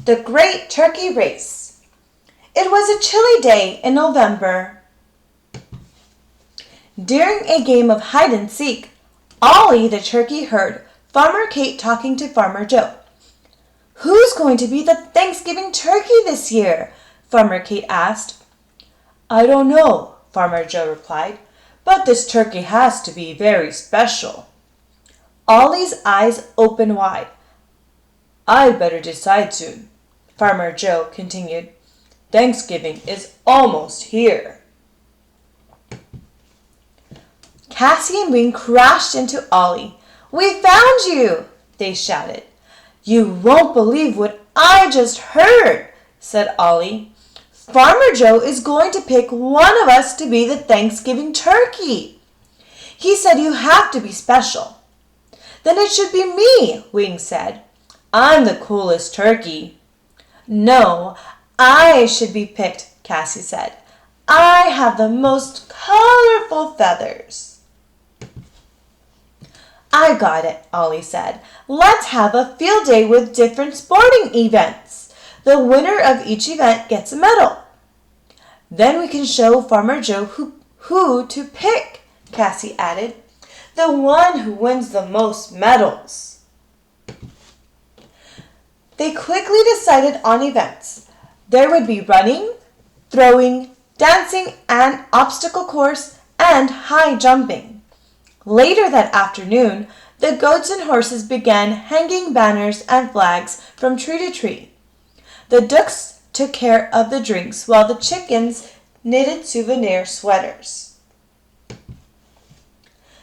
The Great Turkey Race. It was a chilly day in November. During a game of hide and seek, Ollie the turkey heard Farmer Kate talking to Farmer Joe. "Who's going to be the Thanksgiving turkey this year?" Farmer Kate asked. "I don't know," Farmer Joe replied, "but this turkey has to be very special." Ollie's eyes opened wide. "I'd better decide soon," Farmer Joe continued. "Thanksgiving is almost here." Cassie and Wing crashed into Ollie. "We found you!" they shouted. "You won't believe what I just heard," said Ollie. "Farmer Joe is going to pick one of us to be the Thanksgiving turkey. He said you have to be special." "Then it should be me," Wing said. "I'm the coolest turkey." "No, I should be picked," Cassie said. "I have the most colorful feathers." "I got it," Ollie said. "Let's have a field day with different sporting events. The winner of each event gets a medal." "Then we can show Farmer Joe who to pick," Cassie added. "The one who wins the most medals." They quickly decided on events. There would be running, throwing, dancing, an obstacle course, and high jumping. Later that afternoon, the goats and horses began hanging banners and flags from tree to tree. The ducks took care of the drinks while the chickens knitted souvenir sweaters.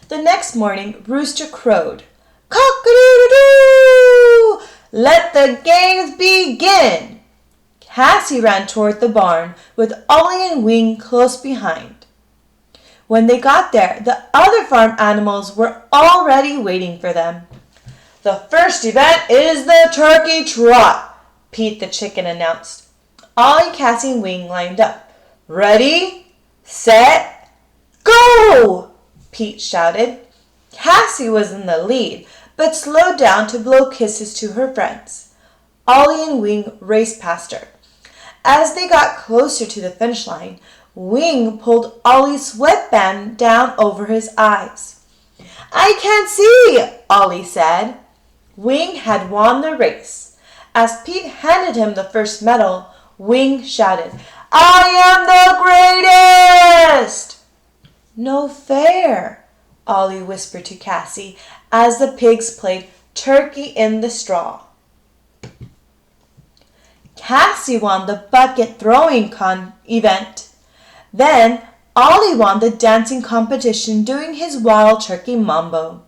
The next morning, Rooster crowed. "Cock-a-doodle-doo! Let the games begin!" Cassie ran toward the barn with Ollie and Wing close behind. When they got there, the other farm animals were already waiting for them. "The first event is the turkey trot," Pete the chicken announced. Ollie, Cassie, and Wing lined up. "Ready, set, go!" Pete shouted. Cassie was in the lead, but slowed down to blow kisses to her friends. Ollie and Wing raced past her. As they got closer to the finish line, Wing pulled Ollie's sweatband down over his eyes. "I can't see," Ollie said. Wing had won the race. As Pete handed him the first medal, Wing shouted, "I am the greatest!" "No fair," Ollie whispered to Cassie as the pigs played turkey in the straw. Cassie won the bucket throwing event. Then Ollie won the dancing competition doing his wild turkey mambo.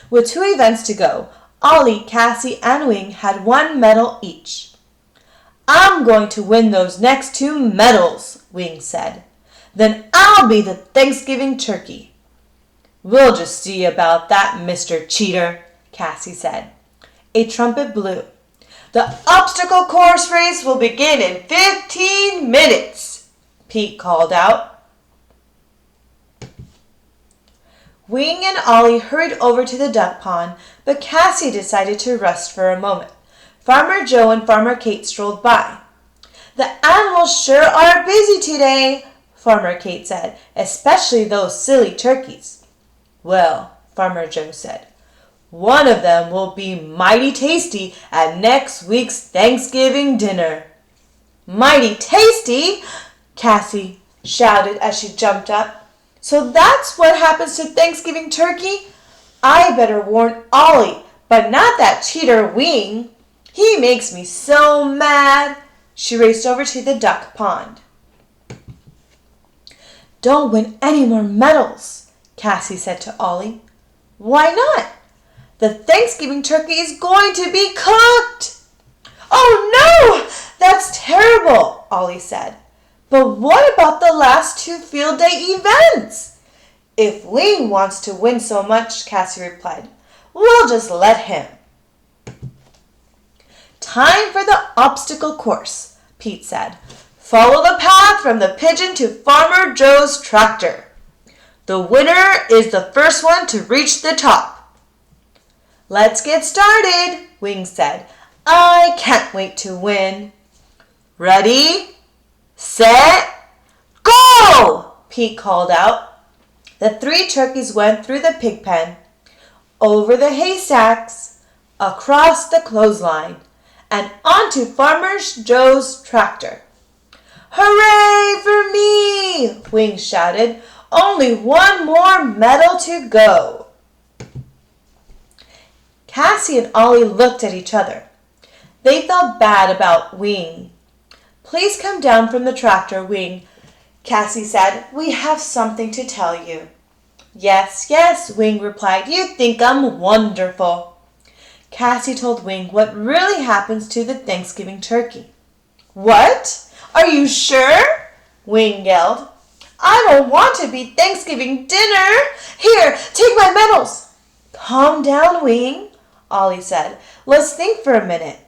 With 2 events to go, Ollie, Cassie, and Wing had 1 medal each. "I'm going to win those next 2 medals," Wing said. "Then I'll be the Thanksgiving turkey." "We'll just see about that, Mr. Cheater," Cassie said. A trumpet blew. "The obstacle course race will begin in 15 minutes. Pete called out. Wing and Ollie hurried over to the duck pond, but Cassie decided to rest for a moment. Farmer Joe and Farmer Kate strolled by. "The animals sure are busy today," Farmer Kate said, "especially those silly turkeys." "Well," Farmer Joe said, "one of them will be mighty tasty at next week's Thanksgiving dinner." "Mighty tasty!" Cassie shouted as she jumped up. "So that's what happens to Thanksgiving turkey? I better warn Ollie, but not that cheater Wing. He makes me so mad." She raced over to the duck pond. "Don't win any more medals," Cassie said to Ollie. "Why not?" "The Thanksgiving turkey is going to be cooked." "Oh no, that's terrible," Ollie said. "But what about the last 2 field day events?" "If Wing wants to win so much," Cassie replied, "we'll just let him." "Time for the obstacle course," Pete said. "Follow the path from the pigeon to Farmer Joe's tractor. The winner is the first one to reach the top." "Let's get started," Wing said. I can't wait to win. Ready, set, go! Pete called out. The 3 turkeys went through the pig pen, over the haystacks, across the clothesline, and onto Farmer Joe's tractor. Hooray for me! Wing shouted. Only one more medal to go. Cassie and Ollie looked at each other. They felt bad about Wing. Please come down from the tractor, Wing, Cassie said. We have something to tell you. Yes, yes, Wing replied. You think I'm wonderful. Cassie told Wing what really happens to the Thanksgiving turkey. What? Are you sure? Wing yelled. I don't want to be Thanksgiving dinner. Here, take my medals. Calm down, Wing, Ollie said. Let's think for a minute.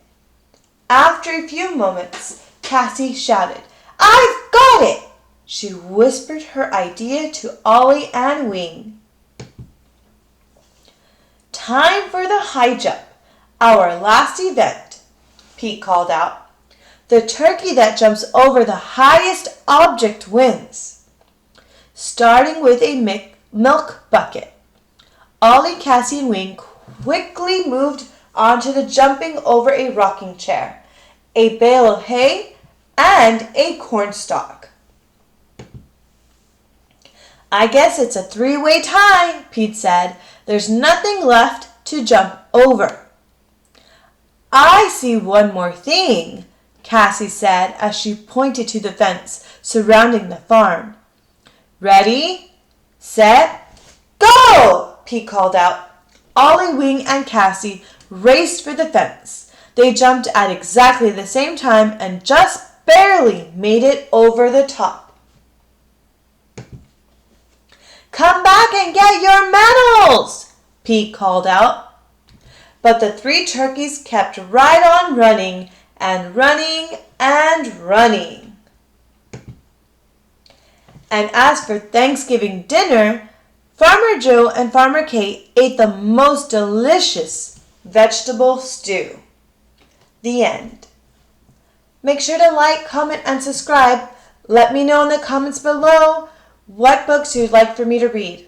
After a few moments, Cassie shouted, I've got it! She whispered her idea to Ollie and Wing. Time for the high jump, our last event, Pete called out. The turkey that jumps over the highest object wins. Starting with a milk bucket, Ollie, Cassie, and Wing quickly moved onto the jumping over a rocking chair, a bale of hay, and a cornstalk. I guess it's a 3-way tie, Pete said. There's nothing left to jump over. I see one more thing, Cassie said as she pointed to the fence surrounding the farm. Ready, set, go! Pete called out. Ollie, Wing, and Cassie raced for the fence. They jumped at exactly the same time and just barely made it over the top. Come back and get your medals, Pete called out. But the 3 turkeys kept right on running and running and running. And as for Thanksgiving dinner, Farmer Joe and Farmer Kate ate the most delicious vegetable stew. The end. Make sure to like, comment, and subscribe. Let me know in the comments below what books you'd like for me to read.